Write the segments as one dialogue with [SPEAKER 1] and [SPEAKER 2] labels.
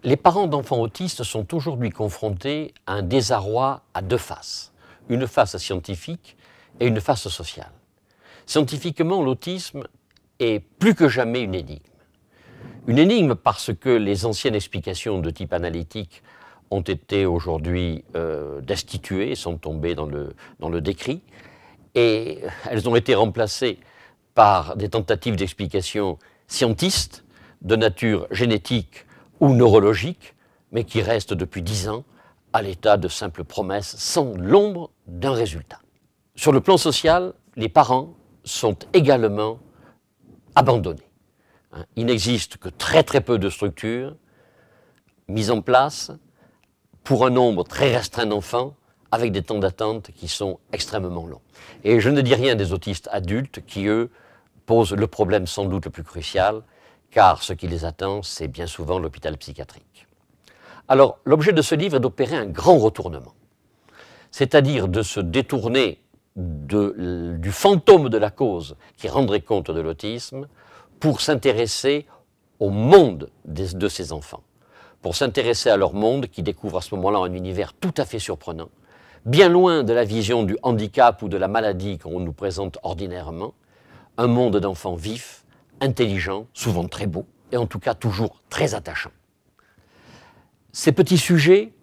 [SPEAKER 1] Les parents d'enfants autistes sont aujourd'hui confrontés à un désarroi à deux faces. Une face scientifique et une face sociale. Scientifiquement, l'autisme est plus que jamais une énigme. Une énigme parce que les anciennes explications de type analytique ont été aujourd'hui destituées, sont tombées dans le décrit, et elles ont été remplacées par des tentatives d'explication scientistes de nature génétique ou neurologique, mais qui restent depuis 10 ans à l'état de simples promesses sans l'ombre d'un résultat. Sur le plan social, les parents sont également abandonnés. Il n'existe que très peu de structures mises en place pour un nombre très restreint d'enfants avec des temps d'attente qui sont extrêmement longs. Et je ne dis rien des autistes adultes qui, eux, posent le problème sans doute le plus crucial, car ce qui les attend, c'est bien souvent l'hôpital psychiatrique. Alors, l'objet de ce livre est d'opérer un grand retournement, c'est-à-dire de se détourner du fantôme de la cause qui rendrait compte de l'autisme pour s'intéresser au monde de ces enfants, pour s'intéresser à leur monde qui découvre à ce moment-là un univers tout à fait surprenant, bien loin de la vision du handicap ou de la maladie qu'on nous présente ordinairement, un monde d'enfants vifs, intelligents, souvent très beaux, et en tout cas toujours très attachants. Ces petits sujets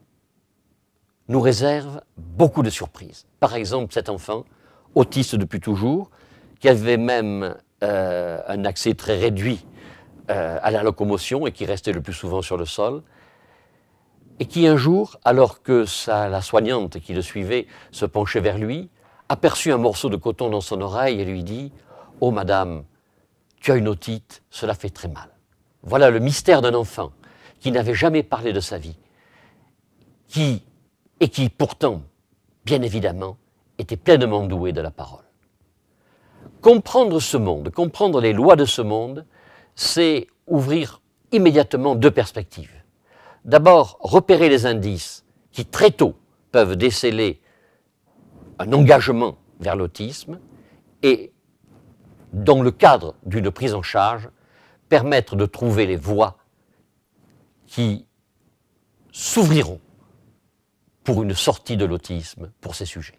[SPEAKER 1] nous réservent beaucoup de surprises. Par exemple, cet enfant, autiste depuis toujours, qui avait même un accès très réduit à la locomotion et qui restait le plus souvent sur le sol, et qui un jour, alors que la soignante qui le suivait se penchait vers lui, aperçut un morceau de coton dans son oreille et lui dit « Oh madame, tu as une otite, cela fait très mal. » Voilà le mystère d'un enfant qui n'avait jamais parlé de sa vie, qui pourtant, bien évidemment, était pleinement doué de la parole. Comprendre ce monde, comprendre les lois de ce monde, c'est ouvrir immédiatement deux perspectives. D'abord, repérer les indices qui très tôt peuvent déceler un engagement vers l'autisme et, dans le cadre d'une prise en charge, permettre de trouver les voies qui s'ouvriront pour une sortie de l'autisme pour ces sujets.